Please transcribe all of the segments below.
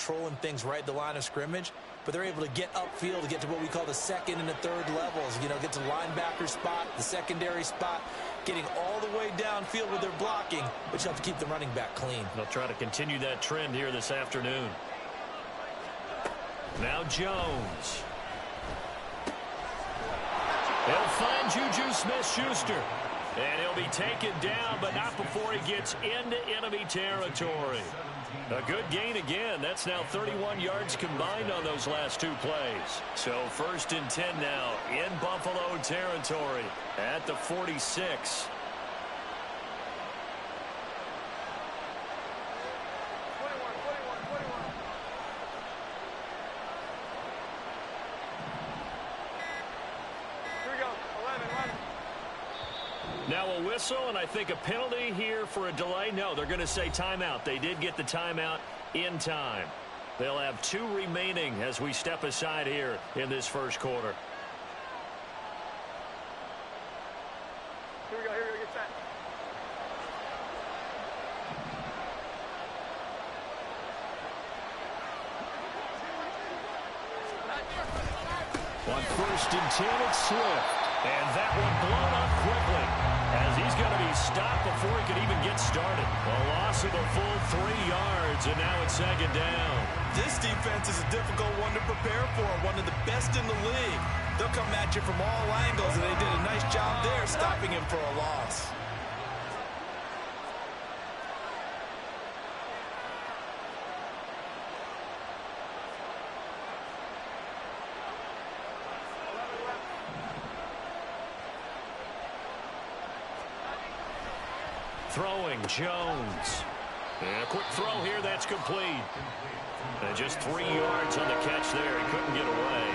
controlling things right at the line of scrimmage, but they're able to get upfield to get to what we call the second and the third levels. You know, get to linebacker spot, the secondary spot, getting all the way downfield with their blocking, which helps keep the running back clean. They'll try to continue that trend here this afternoon. Now Jones. He'll find Juju Smith-Schuster. And he'll be taken down, but not before he gets into enemy territory. A good gain again. That's now 31 yards combined on those last two plays. So 1st and 10 now in Buffalo territory at the 46. Now a whistle, and I think a penalty here for a delay. No, they're going to say timeout. They did get the timeout in time. They'll have 2 remaining as we step aside here in this first quarter. Here we go, get set. On 1st and 10, it's Swift. And that one blown up quickly as he's going to be stopped before he can even get started. A loss of a full 3 yards, and now it's 2nd down. This defense is a difficult one to prepare for, one of the best in the league. They'll come at you from all angles, and they did a nice job there stopping him for a loss. Throwing, Jones. And a quick throw here, that's complete. And just 3 yards on the catch there. He couldn't get away.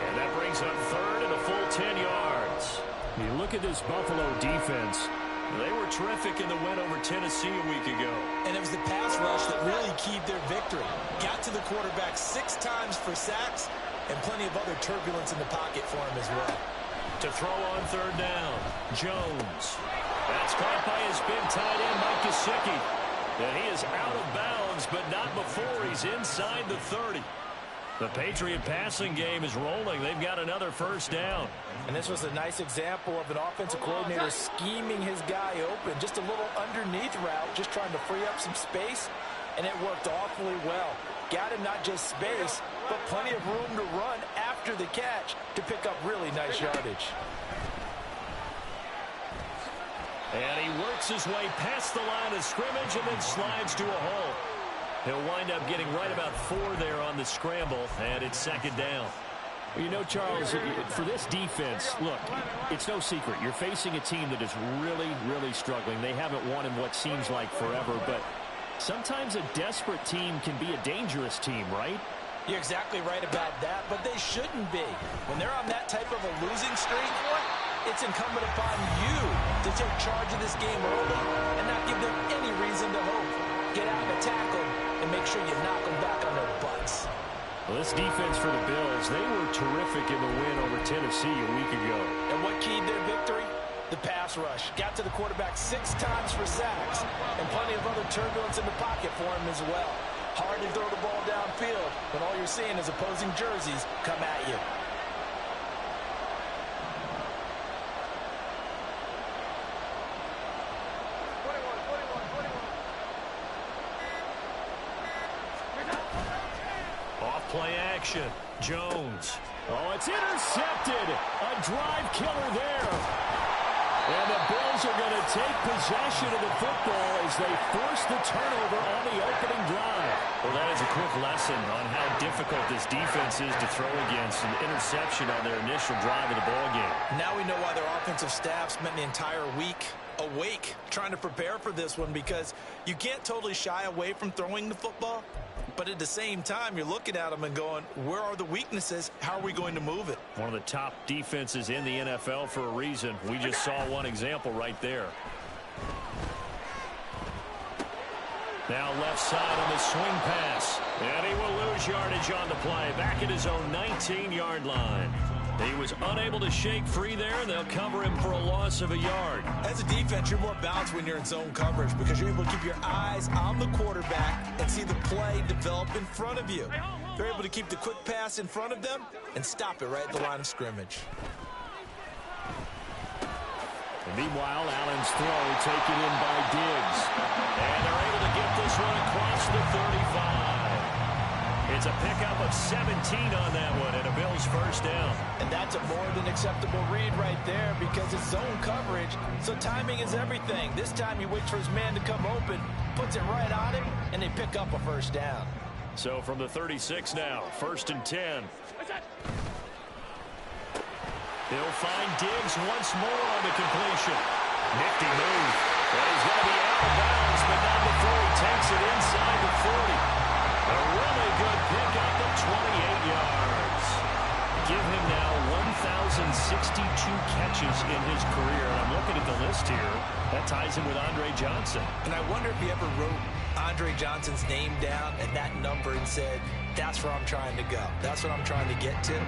And that brings up 3rd and a full 10 yards. You look at this Buffalo defense. They were terrific in the win over Tennessee a week ago. And it was the pass rush that really keyed their victory. Got to the quarterback 6 times for sacks and plenty of other turbulence in the pocket for him as well. To throw on 3rd down, Jones. That's caught by his big tight end, Mike Gesicki. And he is out of bounds, but not before he's inside the 30. The Patriot passing game is rolling. They've got another 1st down. And this was a nice example of an offensive coordinator scheming his guy open. Just a little underneath route, just trying to free up some space, and it worked awfully well. Got him not just space, but plenty of room to run after the catch to pick up really nice yardage. And he works his way past the line of scrimmage and then slides to a hole. He'll wind up getting right about 4 there on the scramble, and it's 2nd down. Well, you know, Charles, for this defense, look, it's no secret. You're facing a team that is really, really struggling. They haven't won in what seems like forever, but sometimes a desperate team can be a dangerous team, right? You're exactly right about that, but they shouldn't be. When they're on that type of a losing streak, it's incumbent upon you to take charge of this game early and not give them any reason to hope. Get out and attack them and make sure you knock them back on their butts. Well, this defense for the Bills, they were terrific in the win over Tennessee a week ago. And what keyed their victory? The pass rush. Got to the quarterback 6 times for sacks and plenty of other turbulence in the pocket for him as well. Hard to throw the ball downfield when all you're seeing is opposing jerseys come at you. Play action. Jones. Oh, it's intercepted. A drive killer there. And the Bills are going to take possession of the football as they force the turnover on the opening drive. Well, that is a quick lesson on how difficult this defense is to throw against. An interception on their initial drive of the ballgame. Now we know why their offensive staff spent the entire week awake trying to prepare for this one, because you can't totally shy away from throwing the football. But at the same time, you're looking at them and going, where are the weaknesses? How are we going to move it? One of the top defenses in the NFL for a reason. We just saw one example right there. Now left side on the swing pass. And he will lose yardage on the play. Back at his own 19-yard line. He was unable to shake free there, and they'll cover him for a loss of a yard. As a defense, you're more balanced when you're in zone coverage because you're able to keep your eyes on the quarterback and see the play develop in front of you. They're able to keep the quick pass in front of them and stop it right at the line of scrimmage. And meanwhile, Allen's throw taken in by Diggs. And they're able to get this one across the 35. It's a pickup of 17 on that one and a Bills first down. And that's a more than acceptable read right there because it's zone coverage, so timing is everything. This time he waits for his man to come open, puts it right on him, and they pick up a first down. So from the 36 now, 1st and 10. He'll find Diggs once more on the completion. Nifty move. And he's going to be out of bounds, but not before he takes it inside the 40. A really good pickup of 28 yards. Give him now 1,062 catches in his career. And I'm looking at the list here. That ties him with Andre Johnson. And I wonder if he ever wrote Andre Johnson's name down and that number and said, that's where I'm trying to go. That's what I'm trying to get to.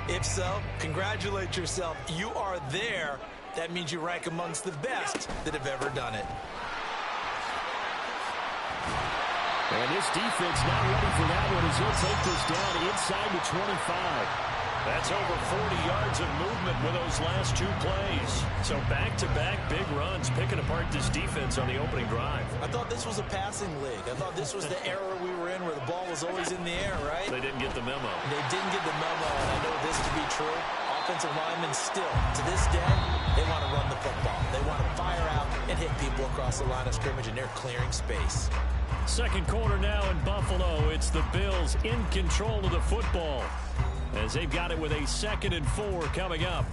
If so, congratulate yourself. You are there. That means you rank amongst the best that have ever done it. And this defense not ready for that one as he'll take this down inside the 25. That's over 40 yards of movement with those last two plays. So back-to-back big runs picking apart this defense on the opening drive. I thought this was a passing league. I thought this was the era we were in where the ball was always in the air, right? They didn't get the memo. They didn't get the memo, and I know this to be true. Offensive linemen still, to this day, they want to run the football. They want to fire out and hit people across the line of scrimmage, and they're clearing space. Second quarter now in Buffalo. It's the Bills in control of the football as they've got it with a 2nd and 4 coming up.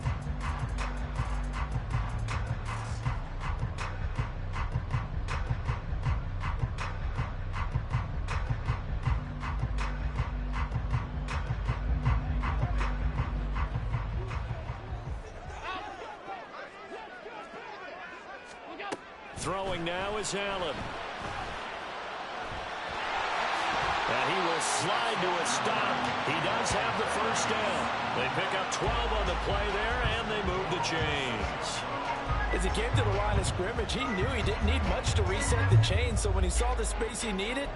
Throwing now is Allen. And he will slide to a stop. He does have the first down. They pick up 12 on the play there, and they move the chains. As he came to the line of scrimmage, he knew he didn't need much to reset the chain, so when he saw the space he needed,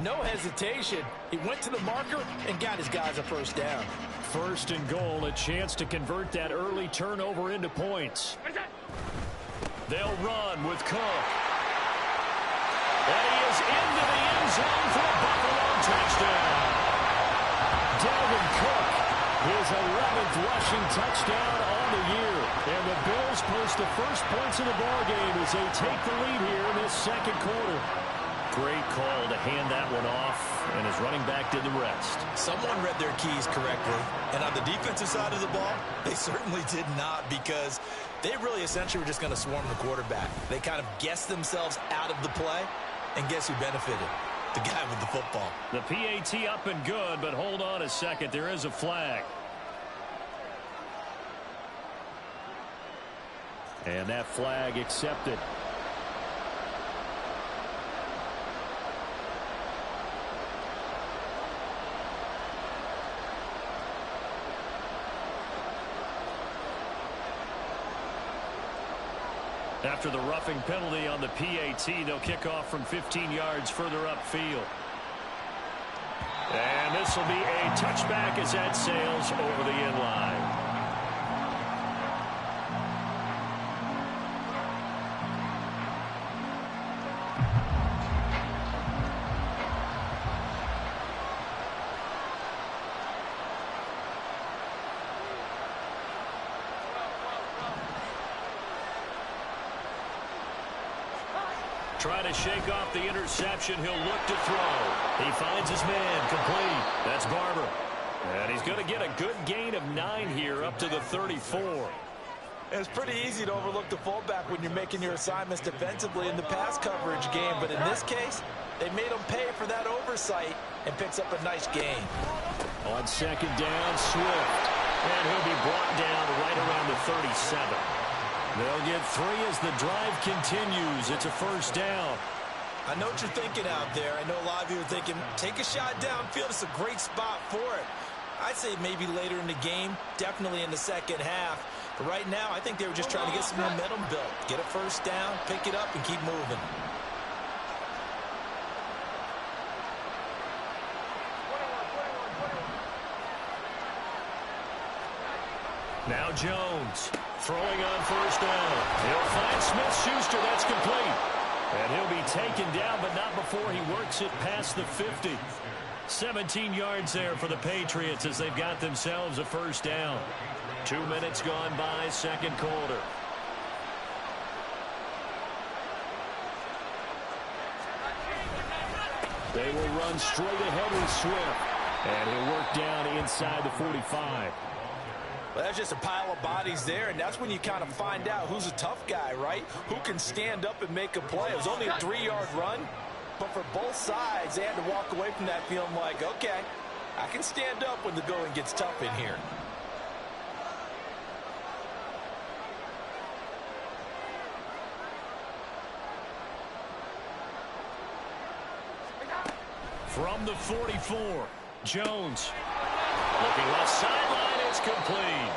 no hesitation. He went to the marker and got his guys a first down. 1st and goal, a chance to convert that early turnover into points. They'll run with Cook. And he is into the end zone for a Buffalo touchdown. Dalvin Cook, his 11th rushing touchdown on the year. And the Bills post the first points of the ballgame as they take the lead here in this second quarter. Great call to hand that one off, and his running back did the rest. Someone read their keys correctly, and on the defensive side of the ball, they certainly did not because they really essentially were just going to swarm the quarterback. They kind of guessed themselves out of the play, and guess who benefited? The guy with the football. The PAT up and good, but hold on a second. There is a flag. And that flag accepted. After the roughing penalty on the PAT, they'll kick off from 15 yards further upfield. And this will be a touchback as that sails over the end line. Trying to shake off the interception. He'll look to throw. He finds his man complete. That's Barber. And he's going to get a good gain of 9 here up to the 34. It's pretty easy to overlook the fullback when you're making your assignments defensively in the pass coverage game. But in this case, they made him pay for that oversight and picks up a nice gain. On 2nd down, Swift. And he'll be brought down right around the 37. They'll get 3 as the drive continues. It's a first down. I know what you're thinking out there. I know a lot of you are thinking, take a shot downfield. It's a great spot for it. I'd say maybe later in the game, definitely in the second half. But right now, I think they were just trying to get some momentum built. Get a first down, pick it up, and keep moving. Now Jones throwing on first down. He'll find Smith-Schuster. That's complete. And he'll be taken down, but not before he works it past the 50. 17 yards there for the Patriots as they've got themselves a first down. 2 minutes gone by, second quarter. They will run straight ahead with Swift. And he'll work down inside the 45. Well, that's just a pile of bodies there, and that's when you kind of find out who's a tough guy, right? Who can stand up and make a play. It was only a 3-yard run, but for both sides, they had to walk away from that feeling like, okay, I can stand up when the going gets tough in here. From the 44, Jones. Looking left sideline, it's complete.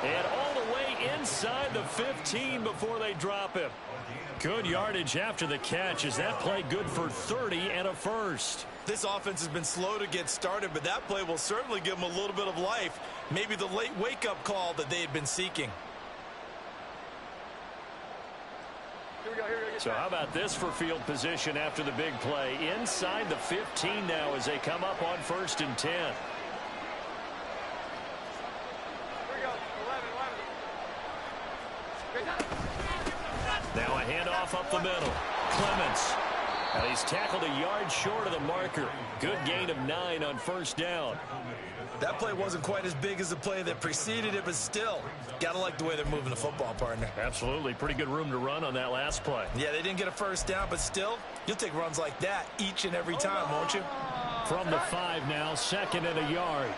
And all the way inside the 15 before they drop him. Good yardage after the catch. Is that play good for 30 and a first? This offense has been slow to get started, but that play will certainly give them a little bit of life. Maybe the late wake-up call that they had been seeking. So how about this for field position after the big play? Inside the 15 now as they come up on 1st and 10. Now a handoff up the middle. Clements. And he's tackled a yard short of the marker. Good gain of 9 on first down. That play wasn't quite as big as the play that preceded it, but still, gotta like the way they're moving the football, partner. Absolutely. Pretty good room to run on that last play. Yeah, they didn't get a first down, but still, you'll take runs like that each and every time, won't you? From the 5 now, 2nd and a yard.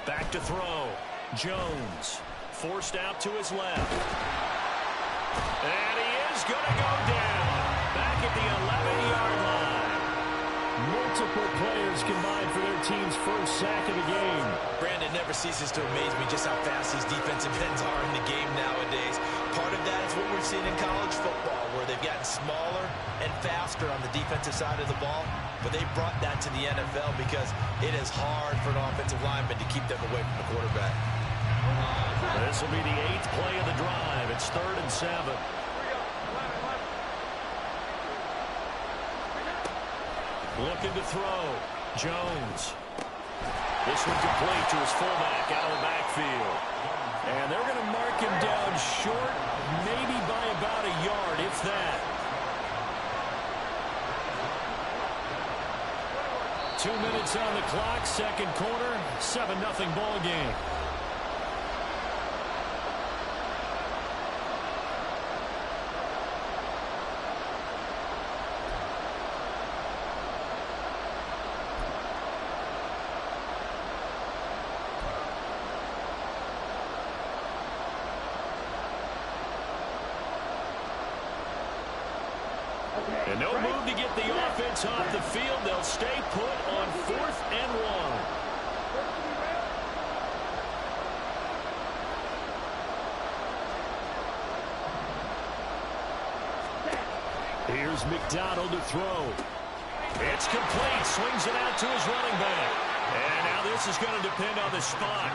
Back to throw. Jones. Forced out to his left. And he is going to go down. Back at the 11-yard line. Multiple players combined for their team's first sack of the game. Brandon, never ceases to amaze me just how fast these defensive ends are in the game nowadays. Part of that is what we've seen in college football, where they've gotten smaller and faster on the defensive side of the ball. But they brought that to the NFL because it is hard for an offensive lineman to keep them away from the quarterback. This will be the 8th play of the drive. It's 3rd and 7. Looking to throw. Jones. This one complete to his fullback out of the backfield. And they're going to mark him down short, maybe by about a yard, if that. 2 minutes on the clock, second quarter, 7-0 ball game. And no move to get the offense off the field. They'll stay put on 4th and 1. Here's McDonald to throw. It's complete. Swings it out to his running back. And now this is going to depend on the spot.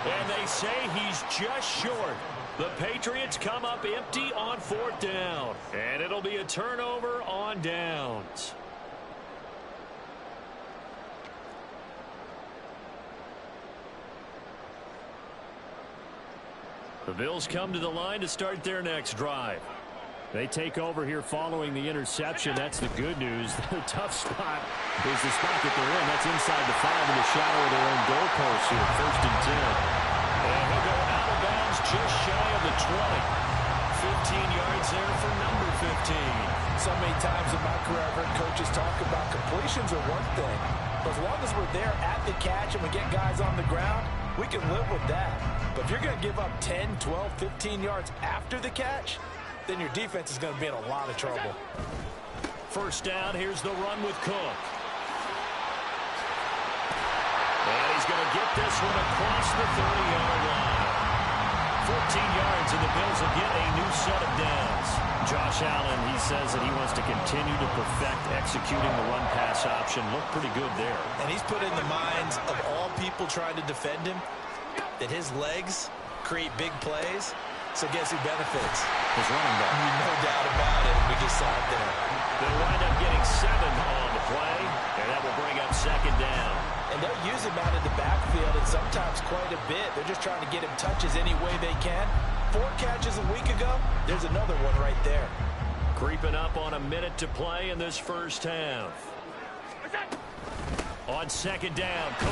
And they say he's just short. The Patriots come up empty on 4th down. And it'll be a turnover on downs. The Bills come to the line to start their next drive. They take over here following the interception. That's the good news. The tough spot is the spot that they're in. That's inside the 5 in the shadow of their own goalpost here. 1st and 10. And he'll go out of bounds just shy of the 20. 15 yards there for number 15. So many times in my career, I've heard coaches talk about completions are one thing. But as long as we're there at the catch and we get guys on the ground, we can live with that. But if you're going to give up 10, 12, 15 yards after the catch, then your defense is going to be in a lot of trouble. First down, here's the run with Cook. And he's going to get this one across the 30-yard line. 14 yards, and the Bills will get a new set of downs. Josh Allen, he says that he wants to continue to perfect executing the run-pass option. Looked pretty good there. And he's put in the minds of all people trying to defend him that his legs create big plays. So guess who benefits? His running back. No doubt about it. We just saw it there. They'll wind up getting 7 on the play, and that will bring up second down. And they'll use him out in the backfield, and sometimes quite a bit. They're just trying to get him touches any way they can. 4 catches a week ago, there's another one right there. Creeping up on a minute to play in this first half. On second down, Cook.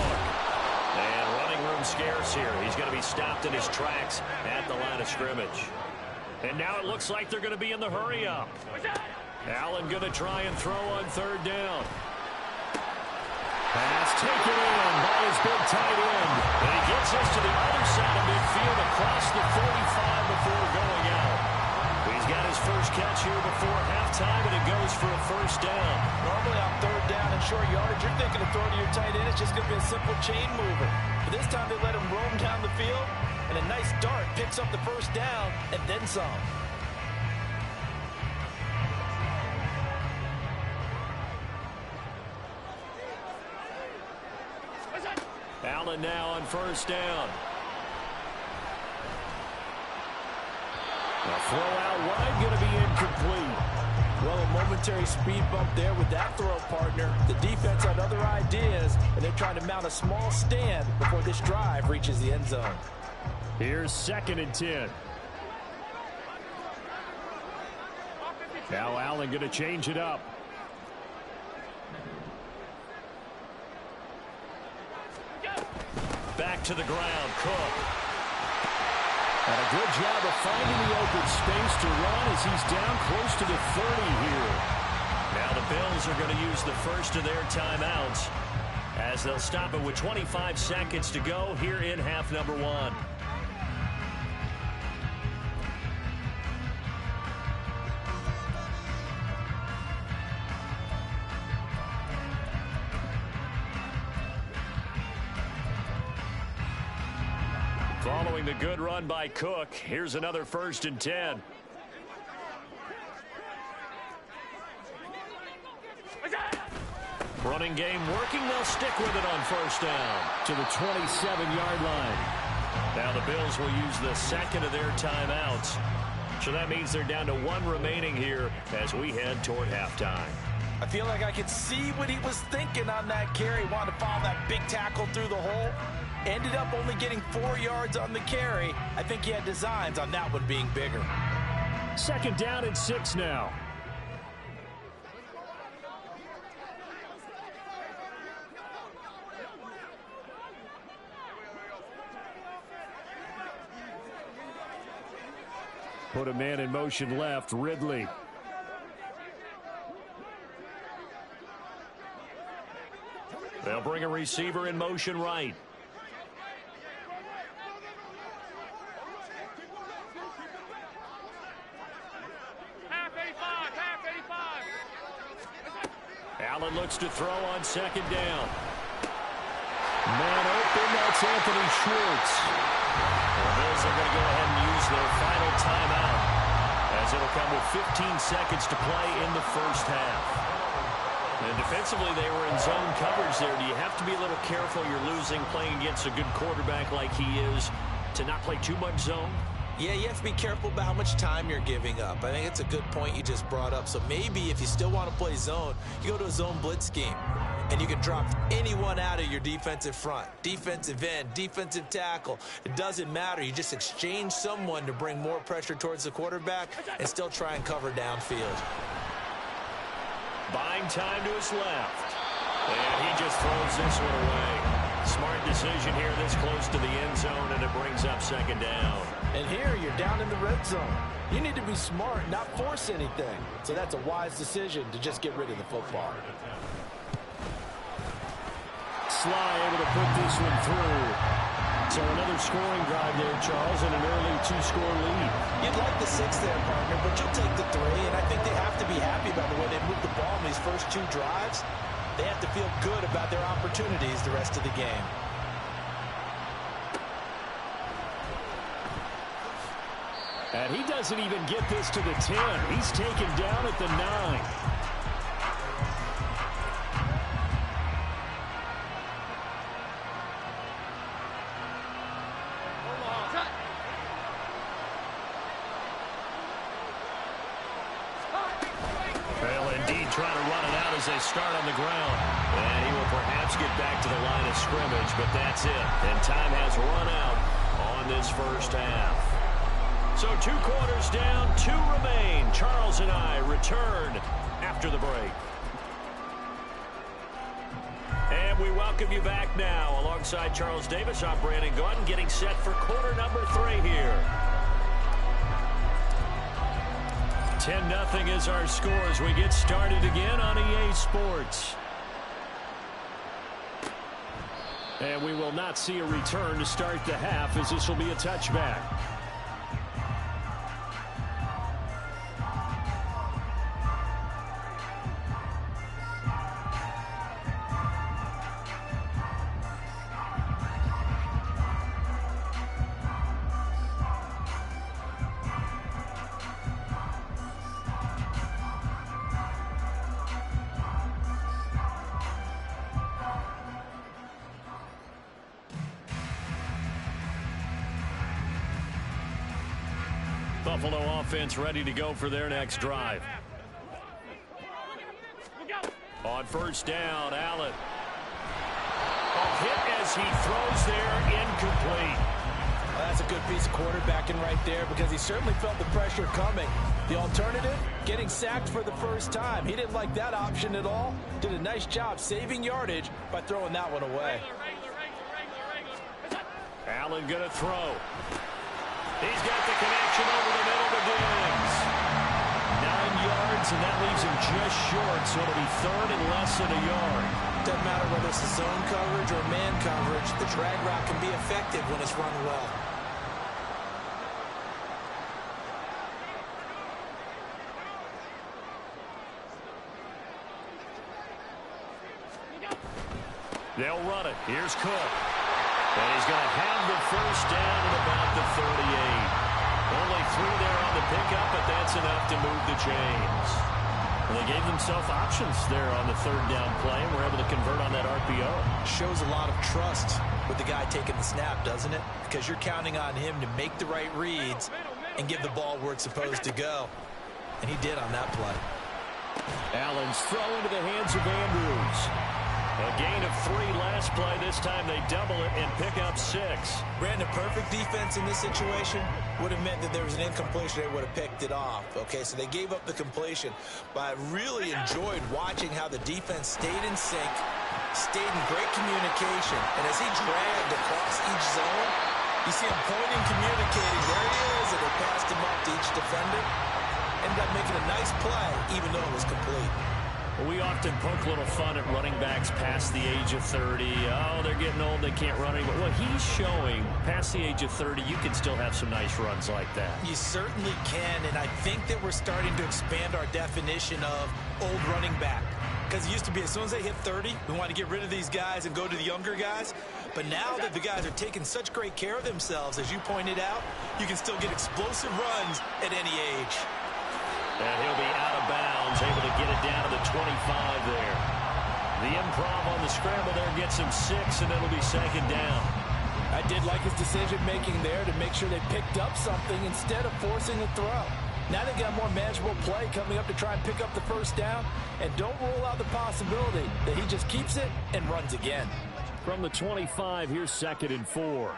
And running room scarce here. He's going to be stopped in his tracks at the line of scrimmage. And now it looks like they're going to be in the hurry-up. Allen going to try and throw on third down. Pass taken in by his big tight end. And he gets us to the other side of midfield across the 45 before going out. He's got his first catch here before halftime, and it goes for a first down. Normally on third down and short yardage, you're thinking of throwing to your tight end. It's just going to be a simple chain mover. But this time they let him roam down the field, and a nice dart picks up the first down and then some. Allen now on first down. A throw out wide going to be incomplete. Well, a momentary speed bump there with that throw, partner. The defense had other ideas, and they're trying to mount a small stand before this drive reaches the end zone. Here's 2nd and 10. Now Allen going to change it up. Back to the ground, Cook. And a good job of finding the open space to run as he's down close to the 30 here. Now the Bills are going to use the first of their timeouts as they'll stop it with 25 seconds to go here in half number 1. Following the good run by Cook, here's another 1st and 10. Running game working. They'll stick with it on first down. To the 27-yard line. Now the Bills will use the second of their timeouts. So that means they're down to 1 remaining here as we head toward halftime. I feel like I could see what he was thinking on that carry. Wanted to follow that big tackle through the hole. Ended up only getting 4 yards on the carry. I think he had designs on that one being bigger. 2nd down and 6 now. Put a man in motion left, Ridley. They'll bring a receiver in motion right. Allen looks to throw on 2nd down. Man open, that's Anthony Schwartz. The Bills are going to go ahead and use their final timeout as it'll come with 15 seconds to play in the first half. And defensively, they were in zone coverage there. Do you have to be a little careful? You're losing playing against a good quarterback like he is to not play too much zone? Yeah, you have to be careful about how much time you're giving up. I think it's a good point you just brought up. So maybe if you still want to play zone, you go to a zone blitz scheme. And you can drop anyone out of your defensive front. Defensive end, defensive tackle. It doesn't matter. You just exchange someone to bring more pressure towards the quarterback and still try and cover downfield. Buying time to his left. And he just throws this one away. Smart decision here this close to the end zone, and it brings up 2nd down. And here you're down in the red zone. You need to be smart, not force anything. So that's a wise decision to just get rid of the football. Sly able to put this one through. So another scoring drive there, Charles, and an early 2-score lead. You'd like the 6 there, partner, but you'll take the 3, and I think they have to be happy about the way they moved the ball in these first 2 drives. They have to feel good about their opportunities the rest of the game. And he doesn't even get this to the 10. He's taken down at the 9. Trying to run it out as they start on the ground. And he will perhaps get back to the line of scrimmage, but that's it. And time has run out on this first half. So 2 quarters down, 2 remain. Charles and I return after the break. And we welcome you back now. Alongside Charles Davis, I'm Brandon Gaudin, getting set for quarter number 3 here. 10-0 is our score as we get started again on EA Sports. And we will not see a return to start the half, as this will be a touchback. Buffalo offense ready to go for their next drive. On first down, Allen. A hit as he throws there, incomplete. Well, that's a good piece of quarterbacking right there, because he certainly felt the pressure coming. The alternative, getting sacked for the first time. He didn't like that option at all. Did a nice job saving yardage by throwing that one away. Allen going to throw. He's got the connection over the middle to Diggs. 9 yards, and that leaves him just short, so it'll be 3rd and less than a yard. Doesn't matter whether it's a zone coverage or man coverage, the drag route can be effective when it's run well. They'll run it. Here's Cook. And he's going to have the first down at about the 38. Only 3 there on the pickup, but that's enough to move the chains. Well, they gave themselves options there on the 3rd down play, and were able to convert on that RPO. Shows a lot of trust with the guy taking the snap, doesn't it? Because you're counting on him to make the right reads and give the ball where it's supposed to go. And he did on that play. Allen's throw into the hands of Andrews. A gain of 3 last play. This time they double it and pick up 6. Brandon, perfect defense in this situation would have meant that there was an incompletion. They would have picked it off. Okay, so they gave up the completion. But I really enjoyed watching how the defense stayed in sync, stayed in great communication. And as he dragged across each zone, you see him pointing, communicating. There he is, and they passed him up to each defender. Ended up making a nice play, even though it was complete. We often poke a little fun at running backs past the age of 30. Oh, they're getting old, they can't run anymore. Well, he's showing past the age of 30, you can still have some nice runs like that. You certainly can, and I think that we're starting to expand our definition of old running back. Because it used to be as soon as they hit 30, we want to get rid of these guys and go to the younger guys. But now that the guys are taking such great care of themselves, as you pointed out, you can still get explosive runs at any age. And he'll be out of bounds, able to get it down to the 25 there. The improv on the scramble there gets him 6, and it'll be 2nd down. I did like his decision-making there to make sure they picked up something instead of forcing a throw. Now they got more manageable play coming up to try and pick up the first down, and don't rule out the possibility that he just keeps it and runs again. From the 25, here's 2nd and 4.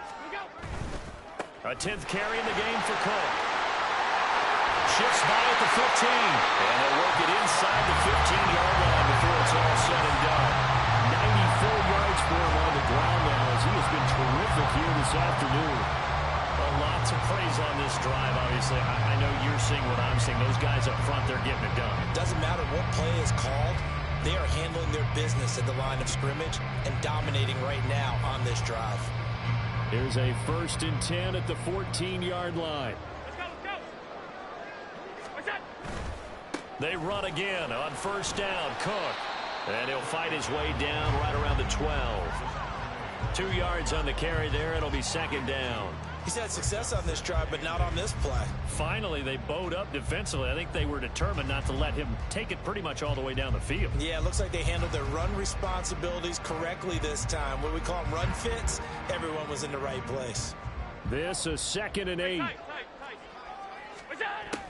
A 10th carry in the game for Cook. Shifts by at the 15. And they'll work it inside the 15-yard line before it's all said and done. 94 yards for him on the ground now, as he has been terrific here this afternoon. Well, lots of praise on this drive, obviously. I know you're seeing what I'm seeing. Those guys up front, they're getting it done. It doesn't matter what play is called. They are handling their business at the line of scrimmage and dominating right now on this drive. Here's a 1st and 10 at the 14-yard line. They run again on 1st down. Cook. And he'll fight his way down right around the 12. 2 yards on the carry there. It'll be 2nd down. He's had success on this drive, but not on this play. Finally, they bowed up defensively. I think they were determined not to let him take it pretty much all the way down the field. Yeah, it looks like they handled their run responsibilities correctly this time. What we call them run fits, everyone was in the right place. This is 2nd and 8.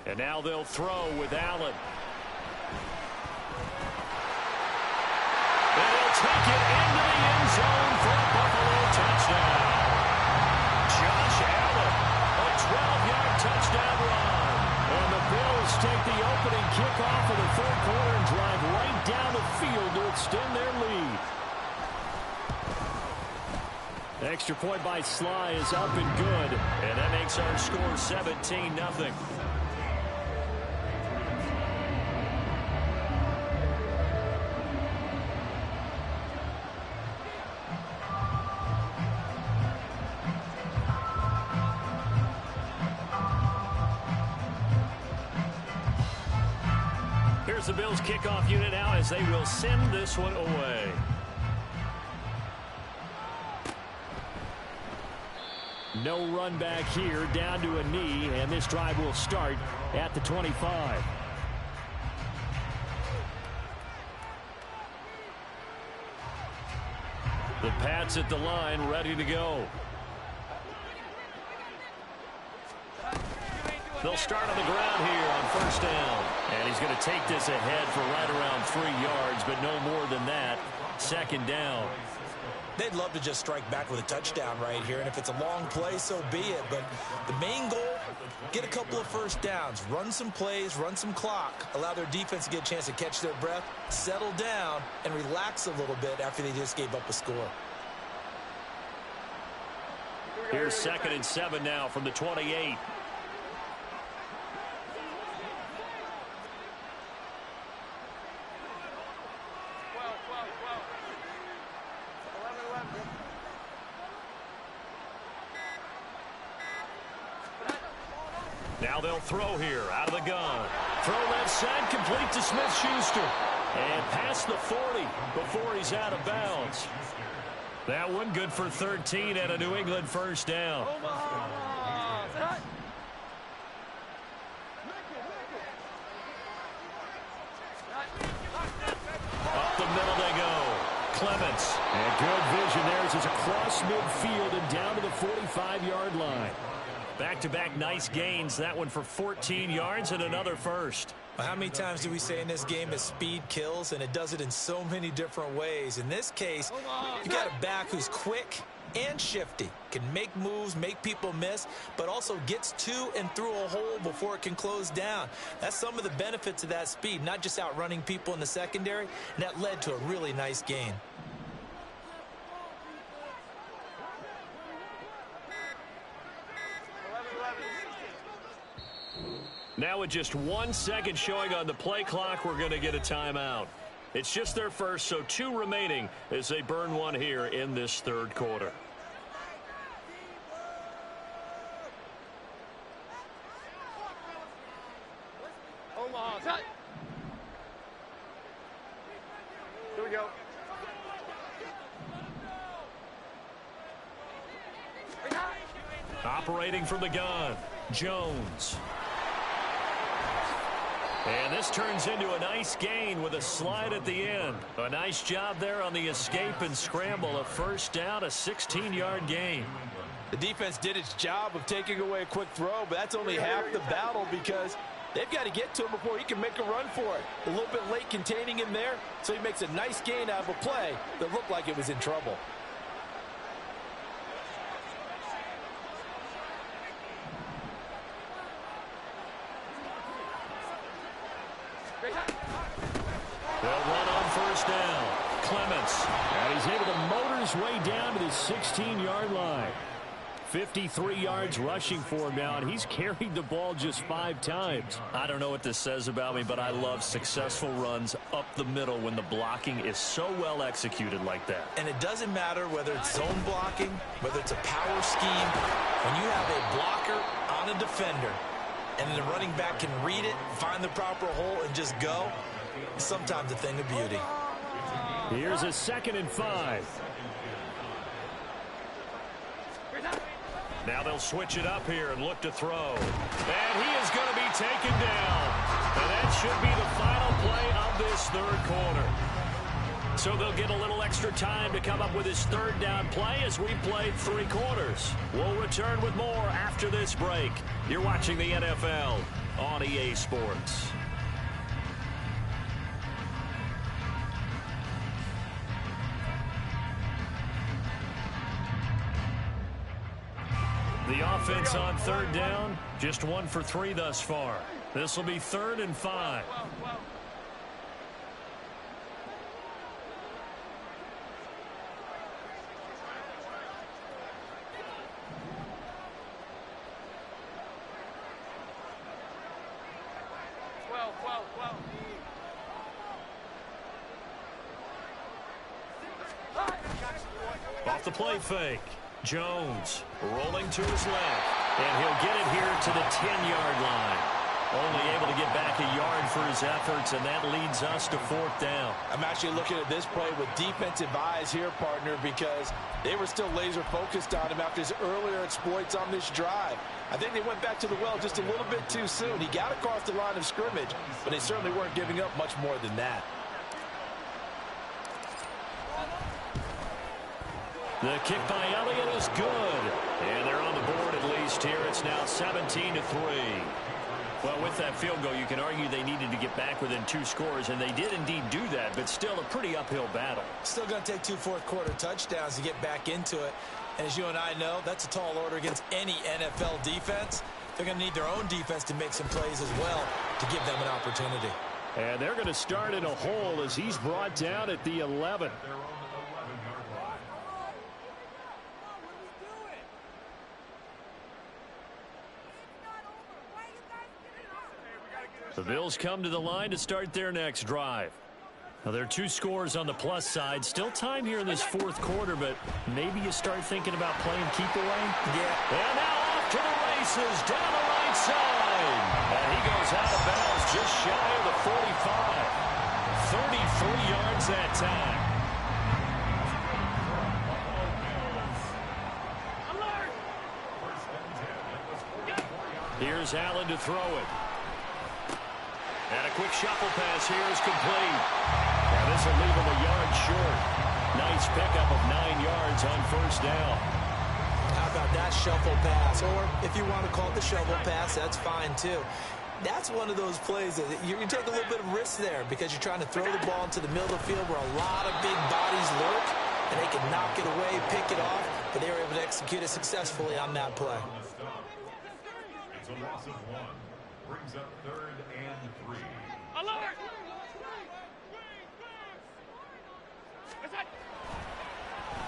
And now they'll throw with Allen. And he'll take it into the end zone for a Buffalo touchdown. Josh Allen, a 12-yard touchdown run. And the Bills take the opening kickoff of the 3rd quarter and drive right down the field to extend their lead. The extra point by Sly is up and good. And that makes our score 17-0. The Bills kickoff unit now as they will send this one away. No run back here, down to a knee, and this drive will start at the 25. The Pats at the line, ready to go. They'll start on the ground here on 1st down. And he's going to take this ahead for right around 3 yards, but no more than that. 2nd down. They'd love to just strike back with a touchdown right here, and if it's a long play, so be it. But the main goal, get a couple of 1st downs, run some plays, run some clock, allow their defense to get a chance to catch their breath, settle down, and relax a little bit after they just gave up a score. Here's 2nd and 7 now from the 28. Now they'll throw here out of the gun. Throw left side, complete to Smith-Schuster. And past the 40 before he's out of bounds. That one good for 13 and a New England 1st down. Up the middle they go. Clements. And good vision there as it's across midfield and down to the 45-yard line. Back-to-back nice gains. That one for 14 yards and another 1st. Well, how many times do we say in this game that speed kills, and it does it in so many different ways? In this case, you got a back who's quick and shifty, can make moves, make people miss, but also gets to and through a hole before it can close down. That's some of the benefits of that speed, not just outrunning people in the secondary, and that led to a really nice gain. Now with just 1 second showing on the play clock, we're going to get a timeout. It's just their first, so 2 remaining as they burn one here in this 3rd quarter. Here we go. Operating from the gun, Jones. And this turns into a nice gain with a slide at the end. A nice job there on the escape and scramble. A 1st down, a 16-yard gain. The defense did its job of taking away a quick throw, but that's only half the battle because they've got to get to him before he can make a run for it. A little bit late containing him there, so he makes a nice gain out of a play that looked like it was in trouble. They'll run on 1st down. Clements. And he's able to motor his way down to the 16-yard line. 53 yards rushing for him now, and he's carried the ball just 5 times. I don't know what this says about me, but I love successful runs up the middle when the blocking is so well executed like that. And it doesn't matter whether it's zone blocking, whether it's a power scheme. When you have a blocker on a defender, and the running back can read it, find the proper hole, and just go, it's sometimes a thing of beauty. Here's a 2nd and 5. Now they'll switch it up here and look to throw. And he is going to be taken down. And that should be the final play of this 3rd quarter. So they'll get a little extra time to come up with his 3rd down play as we played 3 quarters. We'll return with more after this break. You're watching the NFL on EA Sports. The offense on 3rd down, just 1 for 3 thus far. This will be 3rd and 5. Off the play fake. Jones rolling to his left, and he'll get it here to the 10-yard line. Only able to get back a yard for his efforts, and that leads us to 4th down. I'm actually looking at this play with defensive eyes here, partner, because they were still laser-focused on him after his earlier exploits on this drive. I think they went back to the well just a little bit too soon. He got across the line of scrimmage, but they certainly weren't giving up much more than that. The kick by Elliott is good. And they're on the board at least here. It's now 17-3. Well, with that field goal, you can argue they needed to get back within 2 scores, and they did indeed do that, but still a pretty uphill battle. Still going to take 2 fourth-quarter touchdowns to get back into it. And as you and I know, that's a tall order against any NFL defense. They're going to need their own defense to make some plays as well to give them an opportunity. And they're going to start in a hole as he's brought down at the 11. The Bills come to the line to start their next drive. Now, there are 2 scores on the plus side. Still time here in this 4th quarter, but maybe you start thinking about playing keep away. Yeah. And now off to the races down the right side. And he goes out of bounds just shy of the 45. 33 yards that time. Here's Allen to throw it. And a quick shuffle pass here is complete. And this will leave him a yard short. Nice pickup of 9 yards on 1st down. How about that shuffle pass? Or if you want to call it the shovel pass, that's fine too. That's one of those plays that you can take a little bit of risk there because you're trying to throw the ball into the middle of the field where a lot of big bodies lurk, and they can knock it away, pick it off, but they were able to execute it successfully on that play. It's a loss of 1. Brings up 3rd and 3. Alert!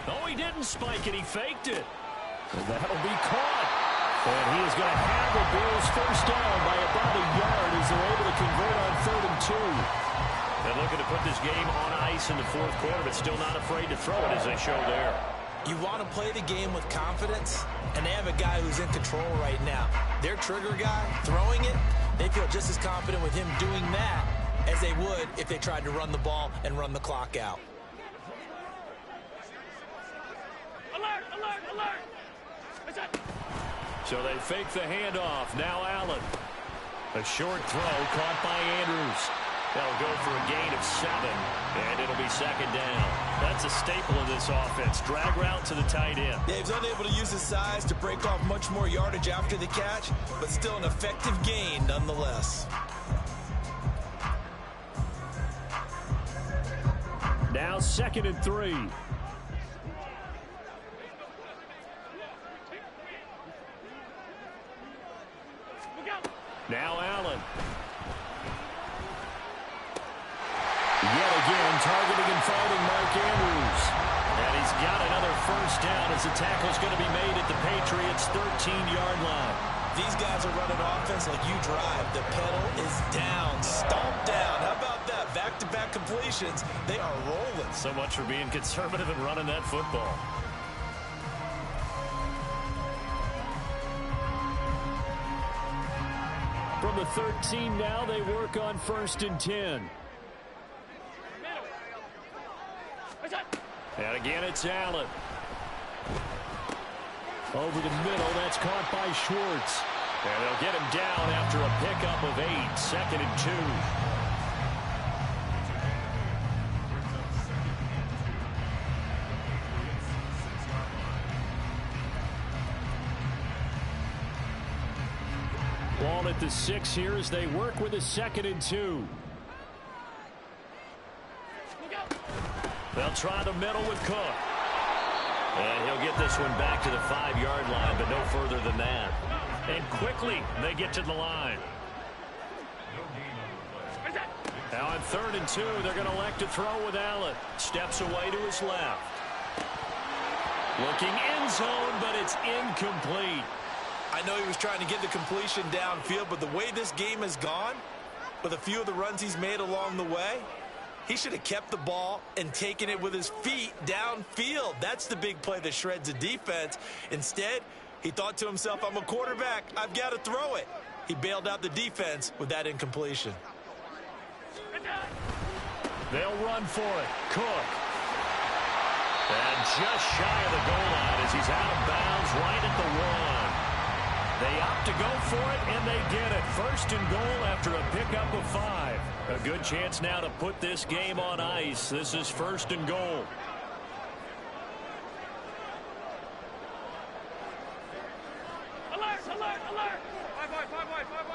Oh, he didn't spike it. He faked it. And that'll be caught. And he is going to have the Bills 1st down by about a yard as they're able to convert on 3rd and 2. They're looking to put this game on ice in the 4th quarter, but still not afraid to throw it as they show there. You want to play the game with confidence, and they have a guy who's in control right now. Their trigger guy, throwing it, they feel just as confident with him doing that as they would if they tried to run the ball and run the clock out. Alert! Alert! Alert! So they fake the handoff. Now Allen. A short throw caught by Andrews. That'll go for a gain of 7, and it'll be 2nd down. That's a staple of this offense. Drag route to the tight end. Yeah, he's unable to use his size to break off much more yardage after the catch, but still an effective gain nonetheless. Now 2nd and 3. Now Allen. Yet again, targeting and finding Mark Andrews. And he's got another first down as the tackle's going to be made at the Patriots' 13-yard line. These guys are running offense like you drive. The pedal is down, stomped down. How about that? Back-to-back completions. They are rolling. So much for being conservative and running that football. From the 13 now, they work on 1st and 10. And again, it's Allen. Over the middle, that's caught by Schwartz. And they'll get him down after a pickup of 8, 2nd and 2. Ball at the 6 here as they work with a 2nd and 2. They'll try the middle with Cook. And he'll get this one back to the 5-yard line, but no further than that. And quickly, they get to the line. Now on 3rd and 2, they're going to elect to throw with Allen. Steps away to his left. Looking end zone, but it's incomplete. I know he was trying to get the completion downfield, but the way this game has gone, with a few of the runs he's made along the way, he should have kept the ball and taken it with his feet downfield. That's the big play that shreds the defense. Instead, he thought to himself, I'm a quarterback. I've got to throw it. He bailed out the defense with that incompletion. They'll run for it. Cook. And just shy of the goal line as he's out of bounds right at the 1. They opt to go for it, and they get it. 1st and goal after a pickup of 5. A good chance now to put this game on ice. This is 1st and goal. Alert, alert, alert. 5 wide, 5 wide, 5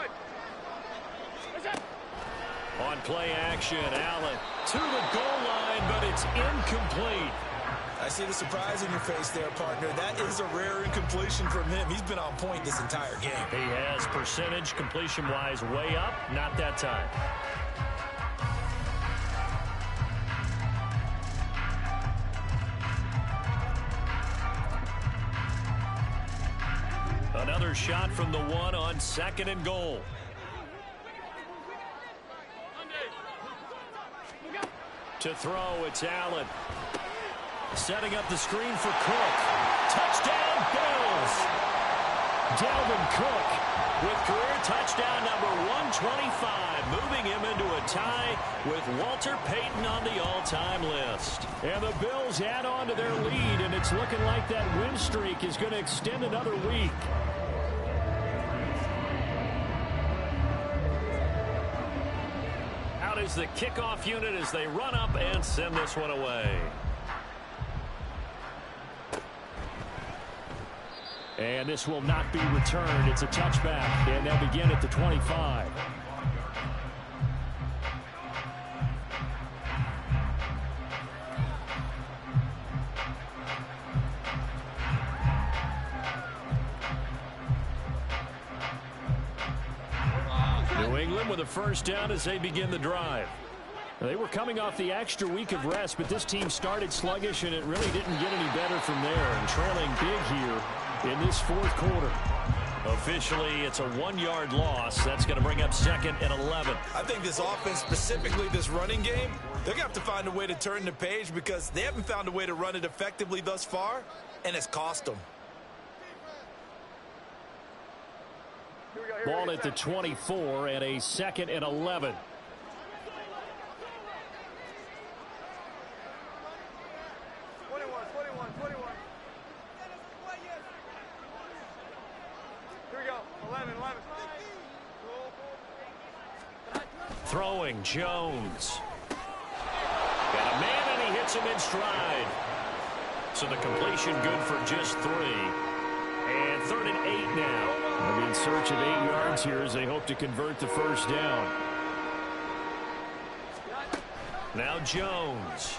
wide. On play action, Allen to the goal line, but it's incomplete. I see the surprise in your face there, partner. That is a rare incompletion from him. He's been on point this entire game. He has percentage completion-wise way up, not that time. Another shot from the 1 on 2nd and goal. To throw, it's Allen. Setting up the screen for Cook. Touchdown, Bills! Dalvin Cook with career touchdown number 125, moving him into a tie with Walter Payton on the all-time list. And the Bills add on to their lead, and it's looking like that win streak is going to extend another week. Out is the kickoff unit as they run up and send this one away. And this will not be returned. It's a touchback, and they'll begin at the 25. New England with a first down as they begin the drive. They were coming off the extra week of rest, but this team started sluggish, and it really didn't get any better from there. And trailing big here in this 4th quarter. Officially, it's a 1-yard loss. That's going to bring up 2nd and 11. I think this offense, specifically this running game, they're going to have to find a way to turn the page because they haven't found a way to run it effectively thus far, and it's cost them. Ball at the 24 and a 2nd and 11. Throwing, Jones. Got a man, and he hits him in stride. So the completion good for just 3. And 3rd and 8 now. They'll be in search of 8 yards here as they hope to convert the first down. Now Jones.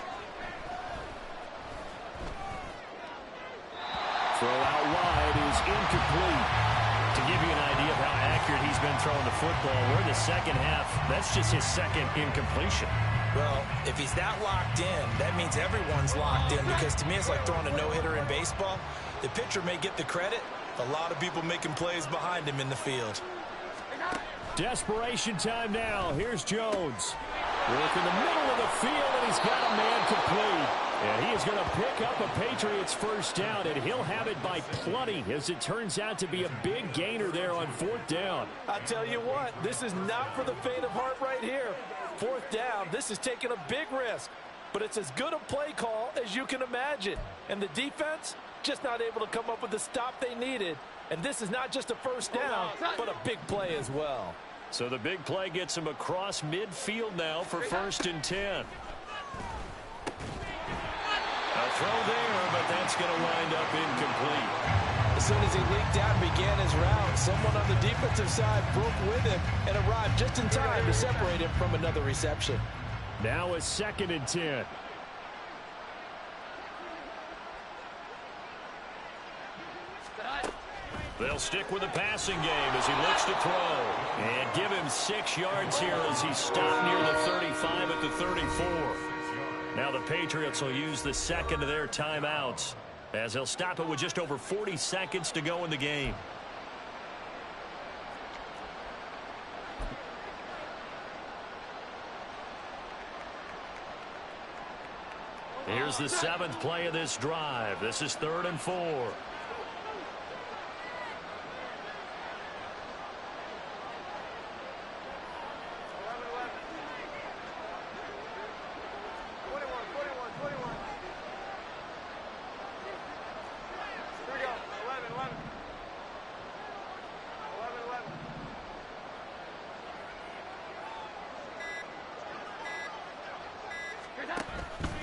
Throw out wide is incomplete. To give you an idea of how accurate he's been throwing the football, we're in the second half. That's just his 2nd incompletion. Well, if he's that locked in, that means everyone's locked in, because to me it's like throwing a no-hitter in baseball. The pitcher may get the credit, a lot of people making plays behind him in the field. Desperation time now. Here's Jones. Work in the middle of the field, and he's got a man complete. And he is going to pick up a Patriots first down, and he'll have it by plenty, as it turns out to be a big gainer there on 4th down. I tell you what, this is not for the faint of heart right here. 4th down, this is taking a big risk, but it's as good a play call as you can imagine. And the defense just not able to come up with the stop they needed. And this is not just a first down, but a big play as well. So the big play gets him across midfield now for 1st and 10. A throw there, but that's going to wind up incomplete. As soon as he leaked out and began his route, someone on the defensive side broke with him and arrived just in time to separate him from another reception. Now a 2nd and 10. They'll stick with the passing game as he looks to throw. And give him 6 yards here as he stopped near the 35 at the 34. Now the Patriots will use the 2nd of their timeouts, as they'll stop it with just over 40 seconds to go in the game. Here's the 7th play of this drive. This is 3rd and 4.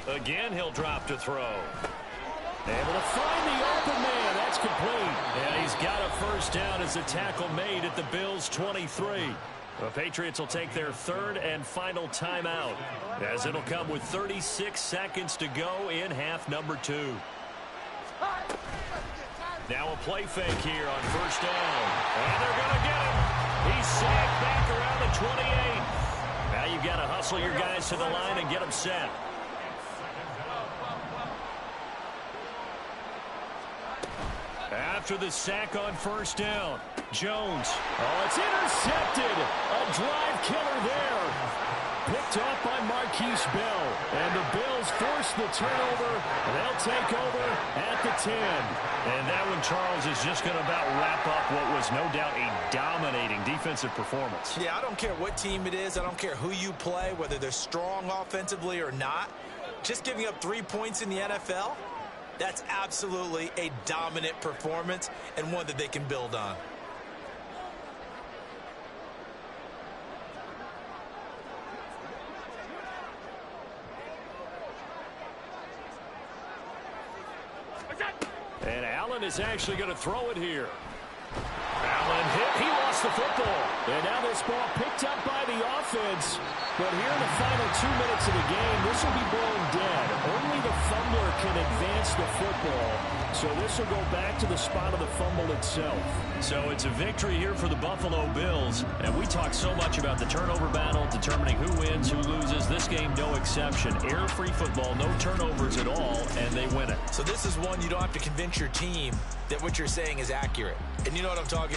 Again, he'll drop to throw. Able to find the open man. That's complete. And he's got a first down as a tackle made at the Bills' 23. The Patriots will take their 3rd and final timeout, as it'll come with 36 seconds to go in half number 2. Now a play fake here on 1st down. And they're going to get him. He's sacked back around the 28. Now you've got to hustle your guys to the line and get them set. After the sack on 1st down, Jones. Oh, it's intercepted. A drive killer there. Picked off by Marquise Bell. And the Bills force the turnover. They'll take over at the 10. And that one, Charles, is just going to about wrap up what was no doubt a dominating defensive performance. Yeah, I don't care what team it is. I don't care who you play, whether they're strong offensively or not. Just giving up 3 points in the NFL, that's absolutely a dominant performance and one that they can build on. And Allen is actually going to throw it here. Allen hit. He lost the football. And now this ball picked up by the offense. But here in the final 2 minutes of the game, this will be blown dead. Only the fumbler can advance the football. So this will go back to the spot of the fumble itself. So it's a victory here for the Buffalo Bills. And we talk so much about the turnover battle, determining who wins, who loses. This game, no exception. Error-free football, no turnovers at all, and they win it. So this is one you don't have to convince your team that what you're saying is accurate. And you know what I'm talking about.